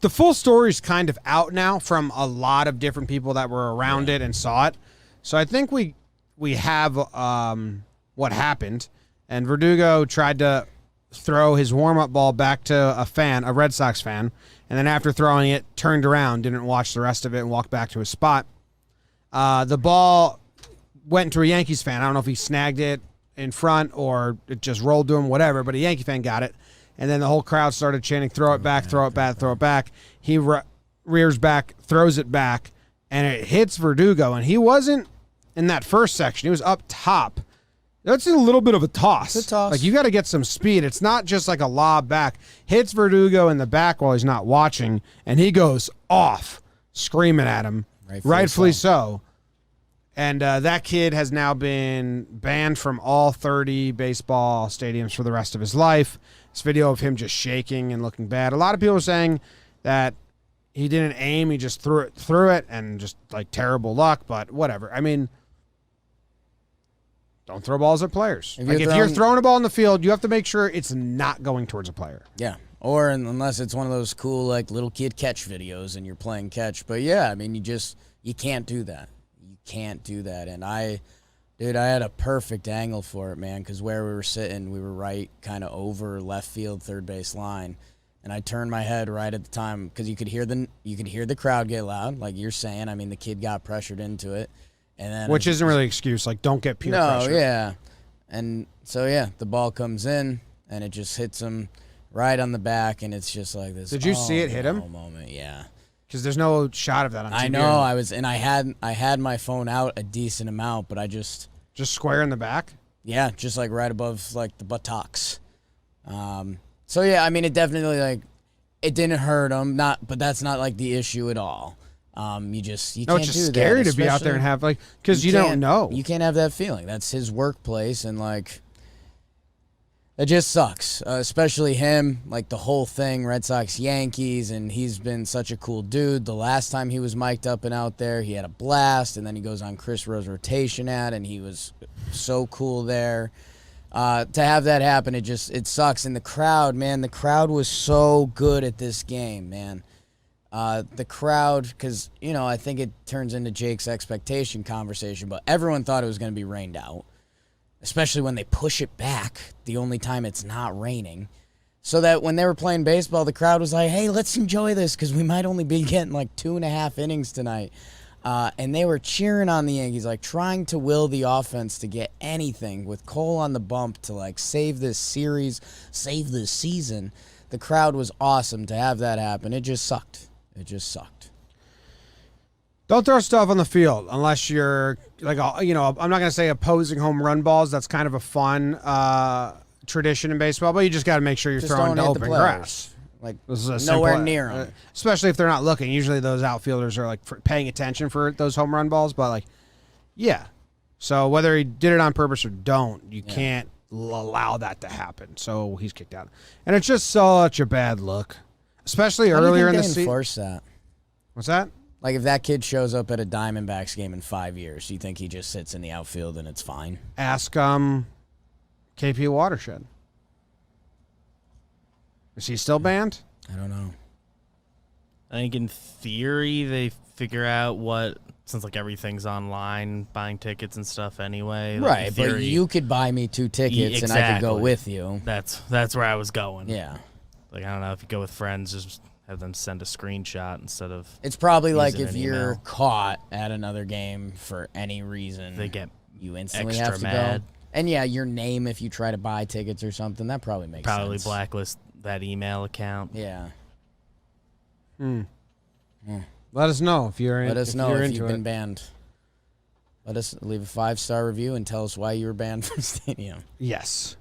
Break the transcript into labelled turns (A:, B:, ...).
A: the full story is kind of out now from a lot of different people that were around it and saw it. So I think we have what happened. And Verdugo tried to throw his warm-up ball back to a Red Sox fan, and then after throwing it, turned around, didn't watch the rest of it, and walked back to his spot. The ball went into a Yankees fan. I don't know if he snagged it in front or it just rolled to him, whatever, but a Yankee fan got it. And then the whole crowd started chanting, throw it back, throw it back, throw it back. He rears back, throws it back, and it hits Verdugo. And he wasn't in that first section. He was up top. That's a little bit of a toss.
B: It's a toss.
A: Like, you got to get some speed. It's not just like a lob back. Hits Verdugo in the back while he's not watching, and he goes off, screaming at him. Rightfully so. And that kid has now been banned from all 30 baseball stadiums for the rest of his life. This video of him just shaking and looking bad. A lot of people are saying that he didn't aim. He just threw it, and just, like, terrible luck. But whatever. I mean, don't throw balls at players. If you're throwing a ball in the field, you have to make sure it's not going towards a player.
B: Yeah. Or unless it's one of those cool, like, little kid catch videos and you're playing catch. But, yeah, I mean, you can't do that. You can't do that. And I had a perfect angle for it, man, because where we were sitting, we were right kind of over left field, third base line. And I turned my head right at the time because you could hear the crowd get loud, like you're saying. I mean, the kid got pressured into it. And then
A: which isn't really an excuse. Like, don't get peer pressure.
B: No, yeah. And so, yeah, the ball comes in, and it just hits him right on the back, and it's just like this.
A: Did you see it hit him?
B: Moment, yeah.
A: Because there's no shot of that on TV.
B: I know. I had my phone out a decent amount, but I just
A: square in the back.
B: Yeah, just like right above like the buttocks. So yeah, I mean, it definitely like it didn't hurt him. But that's not like the issue at all. You can't do that.
A: It's just scary to be out there and have like because you don't know.
B: You can't have that feeling. That's his workplace, and like. It just sucks, especially him, like the whole thing, Red Sox, Yankees, and he's been such a cool dude. The last time he was mic'd up and out there, he had a blast, and then he goes on Chris Rowe's rotation and he was so cool there. To have that happen, it sucks. And the crowd, man, the crowd was so good at this game, man. The crowd, because, I think it turns into Jake's expectation conversation, but everyone thought it was going to be rained out. Especially when they push it back, the only time it's not raining. So that when they were playing baseball, the crowd was like, hey, let's enjoy this because we might only be getting like 2.5 innings tonight. And they were cheering on the Yankees, like trying to will the offense to get anything with Cole on the bump to like save this series, save this season. The crowd was awesome to have that happen. It just sucked. It just sucked.
A: Don't throw stuff on the field unless you're like, I'm not going to say opposing home run balls. That's kind of a fun tradition in baseball, but you just got to make sure you're throwing to open grass.
B: Like nowhere near them.
A: Especially if they're not looking. Usually those outfielders are like paying attention for those home run balls, but like, yeah. So whether he did it on purpose or don't, you can't allow that to happen. So he's kicked out. And it's just such a bad look, especially earlier in the season.
B: Enforce that.
A: What's that?
B: Like, if that kid shows up at a Diamondbacks game in 5 years, do you think he just sits in the outfield and it's fine?
A: Ask KP Watershed. Is he still banned?
B: I don't know.
C: I think in theory they figure out since like everything's online, buying tickets and stuff anyway. Like
B: right, but you could buy me 2 tickets and I could go with you.
C: That's where I was going.
B: Yeah.
C: Like, I don't know, if you go with friends, just have them send a screenshot instead of.
B: It's probably like if you're caught at another game for any reason,
C: they get
B: you instantly
C: extra
B: have to
C: mad.
B: go. And yeah, your name if you try to buy tickets or something, that probably makes sense.
C: Probably blacklist that email account.
B: Yeah.
A: Let us know if you're
B: Let us know if you've been
A: it.
B: banned. Let us leave a 5-star review and tell us why you were banned from Stadium.
A: Yes.